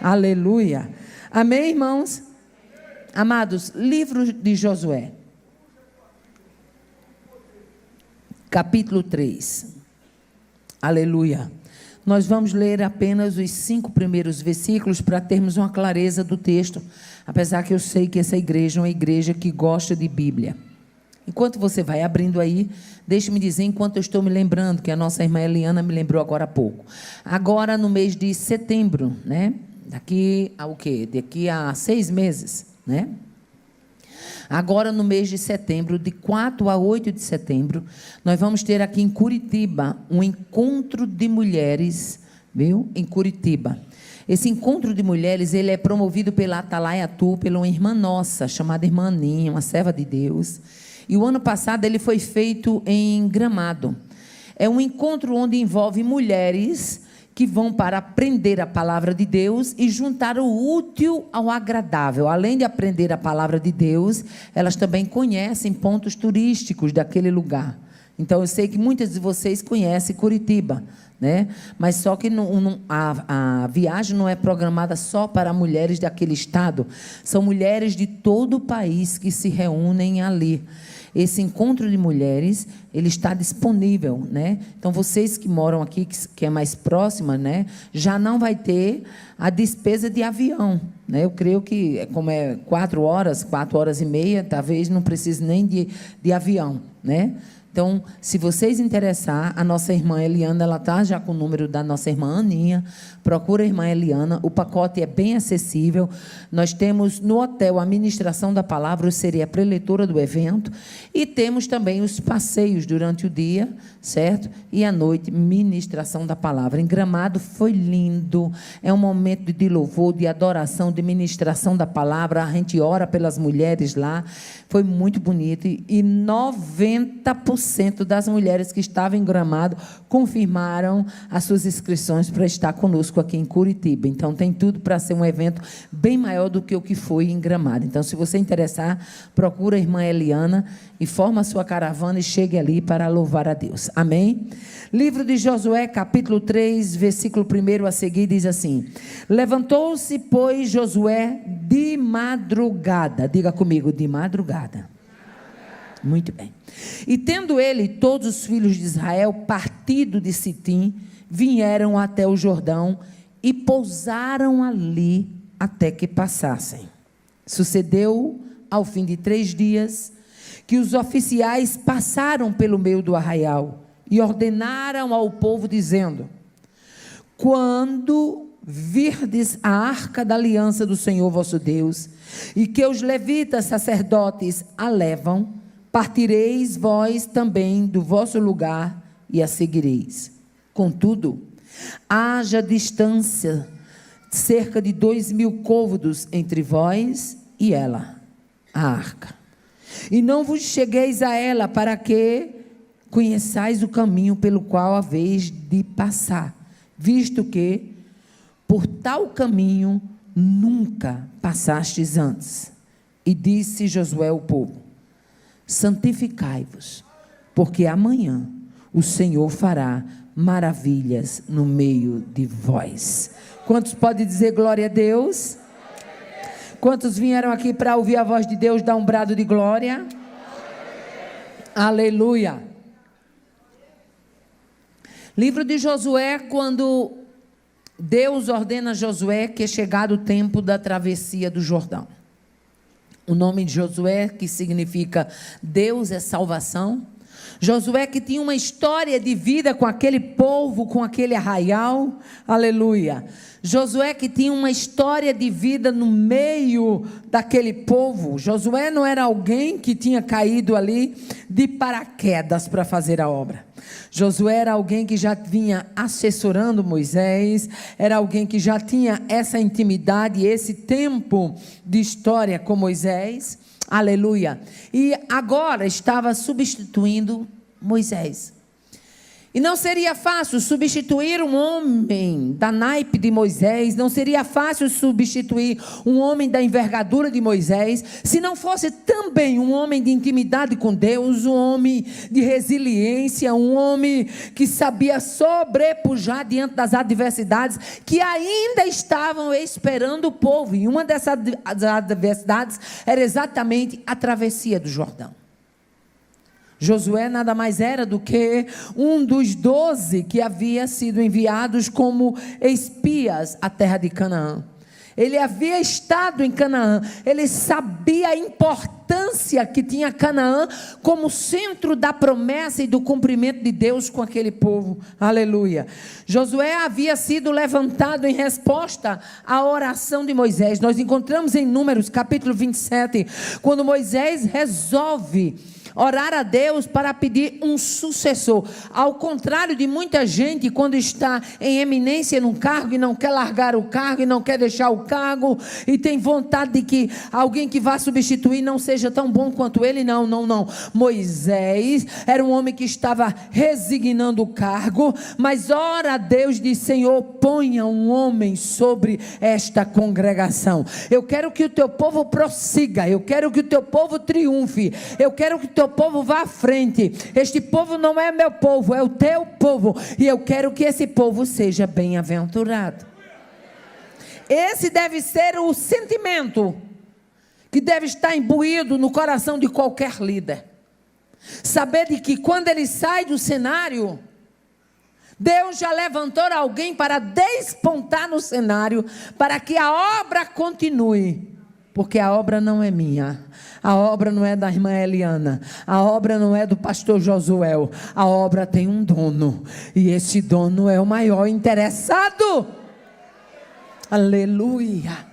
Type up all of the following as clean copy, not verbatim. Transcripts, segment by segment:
Aleluia. Amém, irmãos? Amados, livro de Josué, capítulo 3. Aleluia. Nós vamos ler apenas os 5 primeiros versículos para termos uma clareza do texto, apesar que eu sei que essa igreja é uma igreja que gosta de Bíblia. Enquanto você vai abrindo aí, deixe-me dizer, enquanto eu estou me lembrando, que a nossa irmã Eliana me lembrou agora há pouco. Agora, no mês de setembro, né? Daqui a o quê? Daqui a 6 meses, né? Agora, no mês de setembro, de 4 a 8 de setembro, nós vamos ter aqui em Curitiba um encontro de mulheres, viu? Em Curitiba. Esse encontro de mulheres, ele é promovido pela Atalaia Tu, pela uma irmã nossa, chamada irmã Aninha, uma serva de Deus. E o ano passado ele foi feito em Gramado. É um encontro onde envolve mulheres que vão para aprender a palavra de Deus e juntar o útil ao agradável. Além de aprender a palavra de Deus, elas também conhecem pontos turísticos daquele lugar. Então, eu sei que muitas de vocês conhecem Curitiba, né? Mas só que a viagem não é programada só para mulheres daquele estado. São mulheres de todo o país que se reúnem ali. Esse encontro de mulheres, ele está disponível, né? Então, vocês que moram aqui, que é mais próxima, né? Já não vai ter a despesa de avião, né? Eu creio que, como é 4 horas e meia, talvez não precise nem de avião, né? Então, se vocês interessar, a nossa irmã Eliana, ela está já com o número da nossa irmã Aninha. Procura a irmã Eliana. O pacote é bem acessível. Nós temos no hotel a ministração da palavra, eu seria a preletora do evento. E temos também os passeios durante o dia, certo? E à noite, ministração da palavra. Em Gramado foi lindo. É um momento de louvor, de adoração, de ministração da palavra. A gente ora pelas mulheres lá. Foi muito bonito. E 90% das mulheres que estavam em Gramado confirmaram as suas inscrições para estar conosco aqui em Curitiba. Então, tem tudo para ser um evento bem maior do que o que foi em Gramado. Então, se você interessar, procura a irmã Eliana e forma a sua caravana e chegue ali para louvar a Deus. Amém? Livro de Josué, capítulo 3, versículo 1 a seguir, diz assim: Levantou-se, pois, Josué de madrugada. Diga comigo, de madrugada. Muito bem. E tendo ele e todos os filhos de Israel partido de Sitim, vieram até o Jordão e pousaram ali até que passassem. Sucedeu, ao fim de 3 dias, que os oficiais passaram pelo meio do arraial e ordenaram ao povo, dizendo: quando virdes a arca da aliança do Senhor vosso Deus, e que os levitas sacerdotes a levam, partireis vós também do vosso lugar e a seguireis. Contudo, haja distância, cerca de 2.000 côvados entre vós e ela, a arca. E não vos chegueis a ela, para que conheçais o caminho pelo qual haveis de passar, visto que por tal caminho nunca passastes antes. E disse Josué ao povo: santificai-vos, porque amanhã o Senhor fará maravilhas no meio de vós. Quantos podem dizer glória a Deus? Quantos vieram aqui para ouvir a voz de Deus dar um brado de glória? Aleluia. Livro de Josué, quando Deus ordena a Josué que é chegado o tempo da travessia do Jordão. O nome de Josué, que significa Deus é salvação. Josué, que tinha uma história de vida com aquele povo, com aquele arraial. Aleluia. Josué, que tinha uma história de vida no meio daquele povo. Josué não era alguém que tinha caído ali de paraquedas para fazer a obra. Josué era alguém que já vinha assessorando Moisés, era alguém que já tinha essa intimidade, esse tempo de história com Moisés. Aleluia. E agora estava substituindo Moisés. E não seria fácil substituir um homem da naipe de Moisés, não seria fácil substituir um homem da envergadura de Moisés, se não fosse também um homem de intimidade com Deus, um homem de resiliência, um homem que sabia sobrepujar diante das adversidades que ainda estavam esperando o povo. E uma dessas adversidades era exatamente a travessia do Jordão. Josué nada mais era do que um dos 12 que havia sido enviados como espias à terra de Canaã. Ele havia estado em Canaã, ele sabia a importância que tinha Canaã como centro da promessa e do cumprimento de Deus com aquele povo. Aleluia. Josué havia sido levantado em resposta à oração de Moisés. Nós encontramos em Números capítulo 27, quando Moisés resolve orar a Deus para pedir um sucessor. Ao contrário de muita gente, quando está em eminência num cargo e não quer largar o cargo, e não quer deixar o cargo, e tem vontade de que alguém que vá substituir não seja tão bom quanto ele. Não. Moisés era um homem que estava resignando o cargo, mas ora a Deus, diz: Senhor, ponha um homem sobre esta congregação. Eu quero que o teu povo prossiga, eu quero que o teu povo triunfe, eu quero que o teu povo vá à frente. Este povo não é meu povo, é o teu povo, e eu quero que esse povo seja bem-aventurado. Esse deve ser o sentimento que deve estar imbuído no coração de qualquer líder. Saber de que quando ele sai do cenário, Deus já levantou alguém para despontar no cenário, para que a obra continue. Porque a obra não é minha, a obra não é da irmã Eliana, a obra não é do pastor Josué, a obra tem um dono, e esse dono é o maior interessado. Aleluia.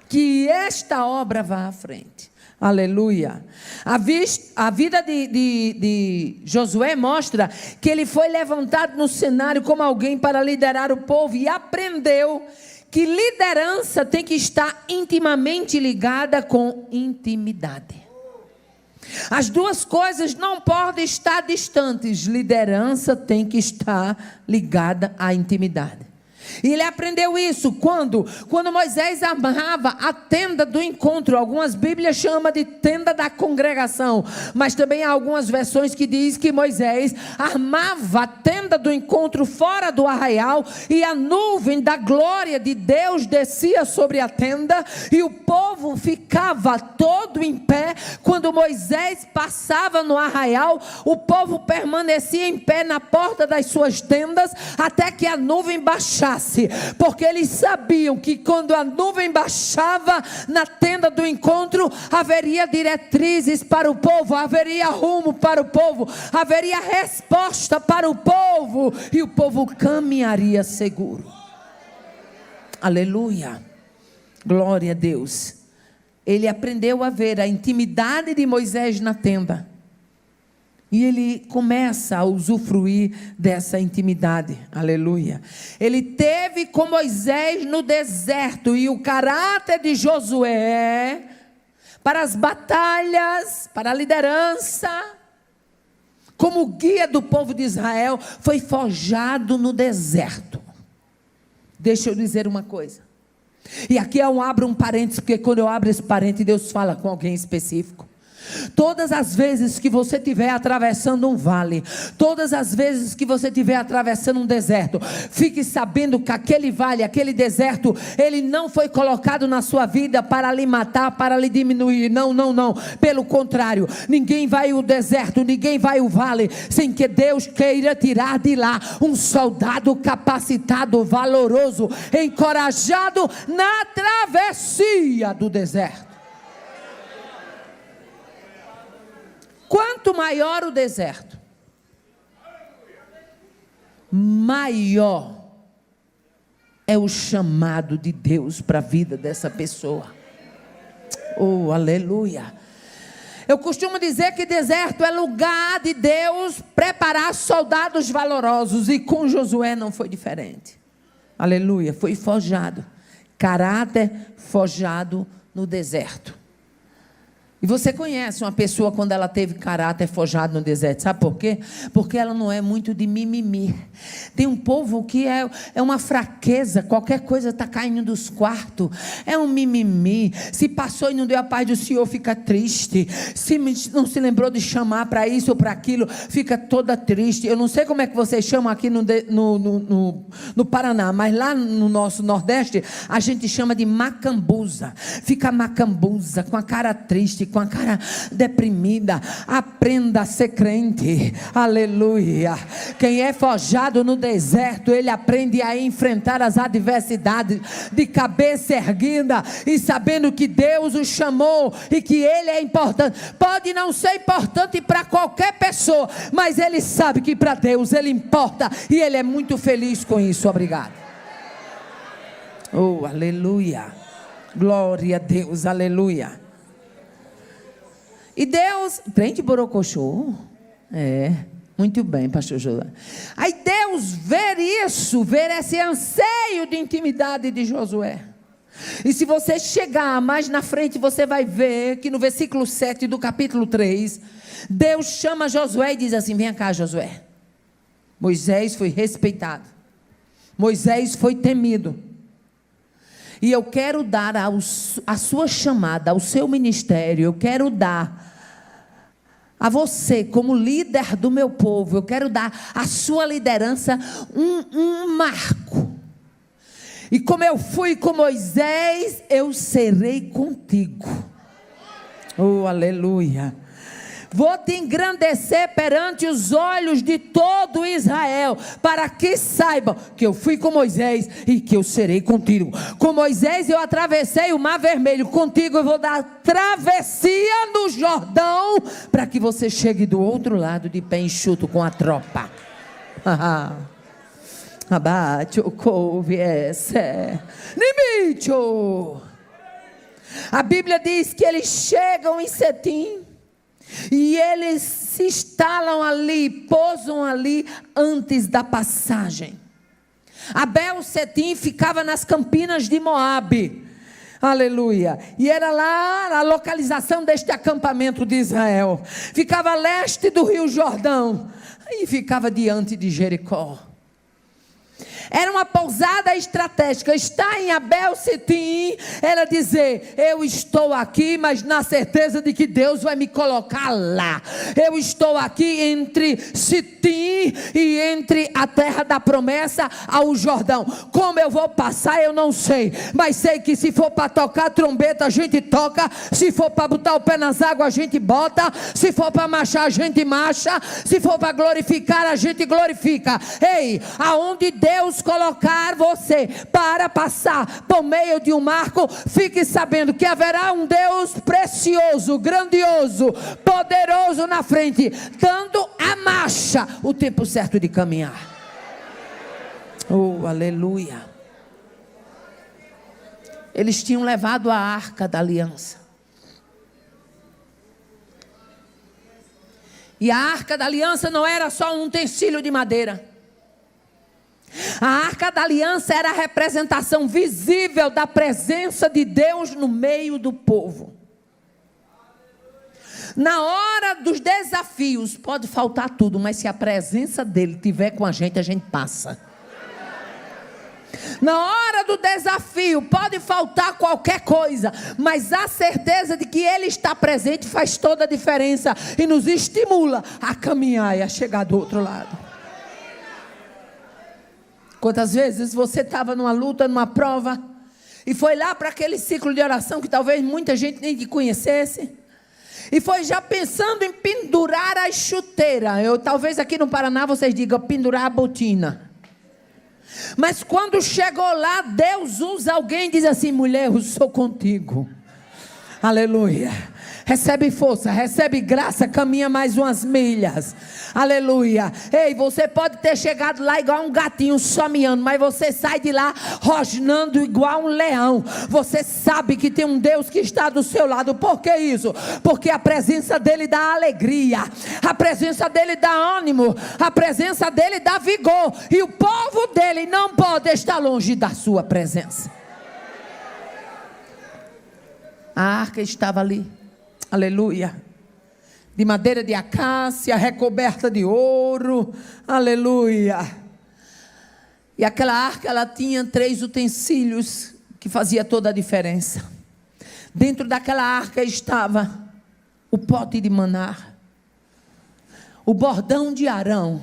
Que esta obra vá à frente. Aleluia. A vida de Josué mostra que ele foi levantado no cenário como alguém para liderar o povo, e aprendeu que liderança tem que estar intimamente ligada com intimidade. As duas coisas não podem estar distantes. Liderança tem que estar ligada à intimidade. E ele aprendeu isso quando Moisés amarrava a tenda do encontro. Algumas Bíblias chamam de tenda da congregação, mas também há algumas versões que diz que Moisés armava a tenda do encontro fora do arraial, e a nuvem da glória de Deus descia sobre a tenda, e o povo ficava todo em pé. Quando Moisés passava no arraial, o povo permanecia em pé na porta das suas tendas até que a nuvem baixasse, porque eles sabiam que quando a nuvem baixava na tenda do encontro, haveria diretrizes para o povo, haveria rumo para o povo, haveria resposta para o povo, e o povo caminharia seguro. Aleluia, glória a Deus. Ele aprendeu a ver a intimidade de Moisés na tenda, e ele começa a usufruir dessa intimidade. Aleluia. Ele teve com Moisés no deserto, e o caráter de Josué para as batalhas, para a liderança, como guia do povo de Israel, foi forjado no deserto. Deixa eu dizer uma coisa. E aqui eu abro um parênteses, porque quando eu abro esse parênteses, Deus fala com alguém específico. Todas as vezes que você estiver atravessando um vale, todas as vezes que você estiver atravessando um deserto, fique sabendo que aquele vale, aquele deserto, ele não foi colocado na sua vida para lhe matar, para lhe diminuir. Não. Pelo contrário, ninguém vai ao deserto, ninguém vai ao vale sem que Deus queira tirar de lá um soldado capacitado, valoroso, encorajado na travessia do deserto. Quanto maior o deserto, maior é o chamado de Deus para a vida dessa pessoa. Oh, aleluia. Eu costumo dizer que deserto é lugar de Deus preparar soldados valorosos, e com Josué não foi diferente. Aleluia, foi forjado, caráter forjado no deserto. E você conhece uma pessoa quando ela teve caráter forjado no deserto, sabe por quê? Porque ela não é muito de mimimi. Tem um povo que é uma fraqueza, qualquer coisa está caindo dos quartos, é um mimimi. Se passou e não deu a paz do Senhor, fica triste. Se não se lembrou de chamar para isso ou para aquilo, fica toda triste. Eu não sei como é que vocês chamam aqui no Paraná, mas lá no nosso Nordeste, a gente chama de macambuza. Fica macambuza, com a cara triste, com a cara deprimida. Aprenda a ser crente, aleluia. Quem é forjado no deserto, ele aprende a enfrentar as adversidades de cabeça erguida e sabendo que Deus o chamou e que ele é importante. Pode não ser importante para qualquer pessoa, mas ele sabe que para Deus ele importa e ele é muito feliz com isso. Obrigado. Oh, aleluia, glória a Deus, aleluia. E Deus, trem de borocochô, muito bem, pastor Josué. Aí Deus ver esse anseio de intimidade de Josué. E se você chegar mais na frente, você vai ver que no versículo 7 do capítulo 3, Deus chama Josué e diz assim: vem cá, Josué. Moisés foi respeitado, Moisés foi temido, e eu quero dar a sua chamada, ao seu ministério, eu quero dar a você como líder do meu povo, eu quero dar à sua liderança um marco. E como eu fui com Moisés, eu serei contigo. Oh, aleluia. Vou te engrandecer perante os olhos de todo Israel, para que saibam que eu fui com Moisés e que eu serei contigo. Com Moisés eu atravessei o Mar Vermelho, contigo eu vou dar travessia no Jordão, para que você chegue do outro lado de pé enxuto com a tropa. Abate o couve limite. A Bíblia diz que eles chegam em Setim. E eles se instalam ali, pousam ali antes da passagem. Abel Setim ficava nas campinas de Moabe. Aleluia. E era lá a localização deste acampamento de Israel. Ficava a leste do rio Jordão. E ficava diante de Jericó. Era uma pousada estratégica. Está em Abel Setim, era dizer: eu estou aqui, mas na certeza de que Deus vai me colocar lá. Eu estou aqui entre Setim e entre a terra da promessa ao Jordão. Como eu vou passar eu não sei, mas sei que se for para tocar trombeta a gente toca, se for para botar o pé nas águas a gente bota, se for para marchar a gente marcha, se for para glorificar a gente glorifica. Ei, aonde Deus colocar você para passar por meio de um marco, fique sabendo que haverá um Deus precioso, grandioso, poderoso na frente, dando a marcha, o tempo certo de caminhar. Oh, aleluia. Eles tinham levado a arca da aliança. E a arca da aliança não era só um utensílio de madeira. A arca da aliança era a representação visível da presença de Deus no meio do povo. Na hora dos desafios pode faltar tudo, mas se a presença dele estiver com a gente passa. Na hora do desafio pode faltar qualquer coisa, mas a certeza de que ele está presente faz toda a diferença e nos estimula a caminhar e a chegar do outro lado. Quantas vezes você estava numa luta, numa prova, e foi lá para aquele ciclo de oração que talvez muita gente nem te conhecesse, e foi já pensando em pendurar as chuteiras. Talvez aqui no Paraná vocês digam pendurar a botina. Mas quando chegou lá, Deus usa alguém e diz assim: mulher, eu sou contigo. Aleluia. Recebe força, recebe graça, caminha mais umas milhas. Aleluia. Ei, você pode ter chegado lá igual um gatinho só miando, mas você sai de lá rosnando igual um leão. Você sabe que tem um Deus que está do seu lado. Por que isso? Porque a presença dele dá alegria, a presença dele dá ânimo, a presença dele dá vigor, e o povo dele não pode estar longe da sua presença. A arca estava ali. aleluia, de madeira de acácia, recoberta de ouro, aleluia. E aquela arca, ela tinha 3 utensílios que fazia toda a diferença. Dentro daquela arca estava o pote de maná, o bordão de Arão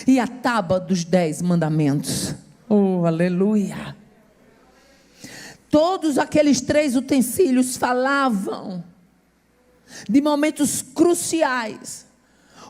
e a tábua dos 10 mandamentos. Oh, aleluia. Todos aqueles 3 utensílios falavam de momentos cruciais.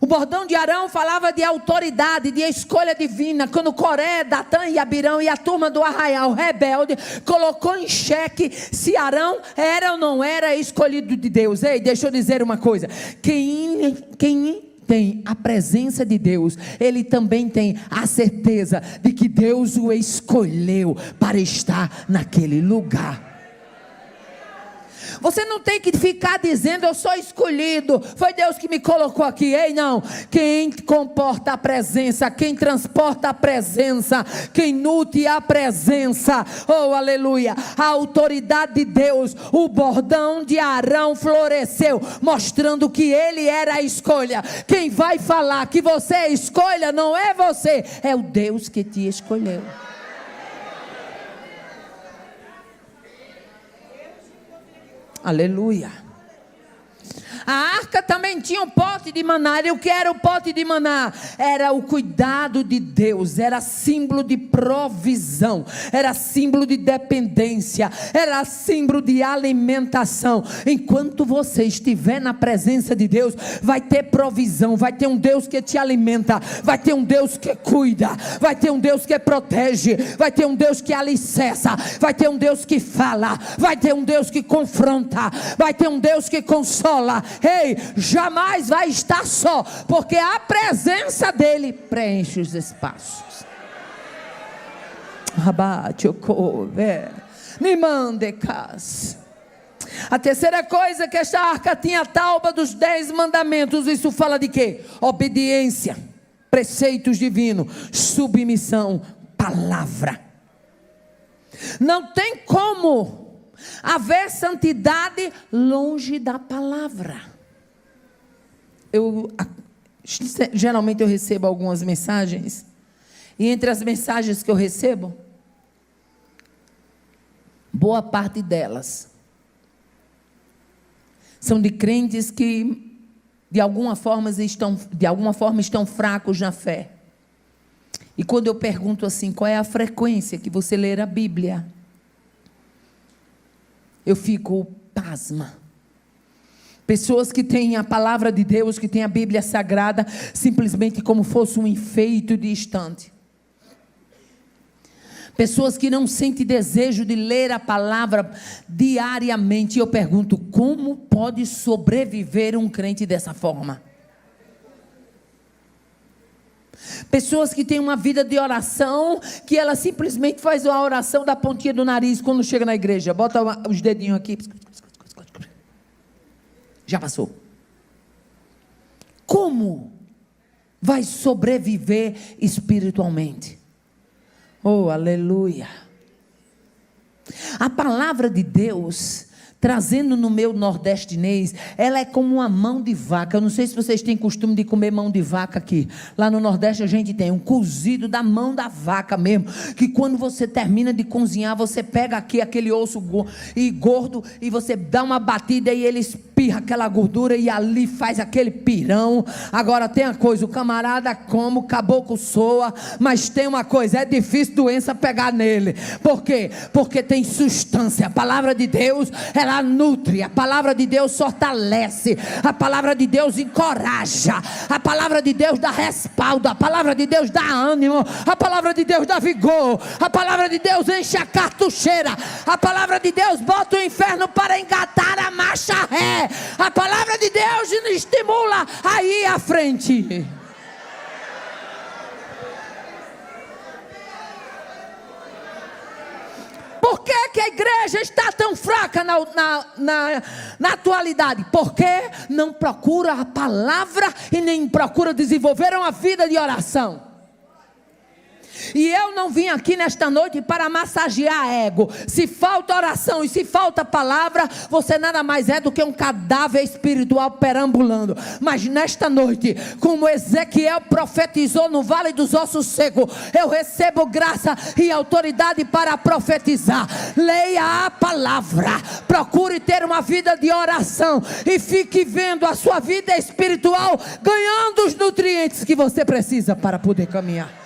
O bordão de Arão falava de autoridade, de escolha divina. Quando Coré, Datã e Abirão e a turma do arraial rebelde colocou em xeque se Arão era ou não era escolhido de Deus. Ei, deixa eu dizer uma coisa. Quem tem a presença de Deus, ele também tem a certeza de que Deus o escolheu para estar naquele lugar. Você não tem que ficar dizendo eu sou escolhido, foi Deus que me colocou aqui. Ei, não, quem comporta a presença, quem transporta a presença, quem nutre a presença, oh aleluia, a autoridade de Deus. O bordão de Arão floresceu, mostrando que ele era a escolha. Quem vai falar que você é escolha não é você, é o Deus que te escolheu. Aleluia. A arca também tinha um pote de maná. E o que era o pote de maná? Era o cuidado de Deus, era símbolo de provisão, era símbolo de dependência, era símbolo de alimentação. Enquanto você estiver na presença de Deus, vai ter provisão, vai ter um Deus que te alimenta, vai ter um Deus que cuida, vai ter um Deus que protege, vai ter um Deus que alicerça, vai ter um Deus que fala, vai ter um Deus que confronta, vai ter um Deus que consola. Ei, jamais vai estar só, porque a presença dele preenche os espaços. A terceira coisa, que esta arca tinha a tábua dos 10 mandamentos. Isso fala de quê? Obediência, preceitos divinos, submissão, palavra. Não tem como haver santidade longe da palavra. Geralmente eu recebo algumas mensagens, e entre as mensagens que eu recebo, boa parte delas são de crentes que de alguma forma estão fracos na fé. E quando eu pergunto assim, qual é a frequência que você lê a Bíblia? Eu fico pasma. Pessoas que têm a palavra de Deus, que têm a Bíblia Sagrada, simplesmente como fosse um enfeite de estante. Pessoas que não sentem desejo de ler a palavra diariamente. E eu pergunto, como pode sobreviver um crente dessa forma? Pessoas que têm uma vida de oração, que ela simplesmente faz a oração da pontinha do nariz quando chega na igreja. Bota os dedinhos aqui. Já passou. Como vai sobreviver espiritualmente? Oh, aleluia. A palavra de Deus, trazendo no meu nordestinês, ela é como uma mão de vaca. Eu não sei se vocês têm costume de comer mão de vaca aqui. Lá no Nordeste a gente tem um cozido da mão da vaca mesmo, que quando você termina de cozinhar, você pega aqui aquele osso gordo e você dá uma batida e ele espirra aquela gordura e ali faz aquele pirão. Agora tem a coisa, o camarada come, o caboclo soa, mas tem uma coisa, é difícil doença pegar nele. Por quê? Porque tem substância. A palavra de Deus, ela nutre, a palavra de Deus fortalece, a palavra de Deus encoraja, a palavra de Deus dá respaldo, a palavra de Deus dá ânimo, a palavra de Deus dá vigor, a palavra de Deus enche a cartucheira, a palavra de Deus bota o inferno para engatar a marcha ré, a palavra de Deus estimula a ir à frente. Por que a igreja está tão fraca na atualidade? Porque não procura a palavra e nem procura desenvolver uma vida de oração. E eu não vim aqui nesta noite para massagear ego. Se falta oração e se falta palavra, você nada mais é do que um cadáver espiritual perambulando. Mas nesta noite, como Ezequiel profetizou no vale dos ossos secos, eu recebo graça e autoridade para profetizar. Leia a palavra, procure ter uma vida de oração e fique vendo a sua vida espiritual ganhando os nutrientes que você precisa para poder caminhar.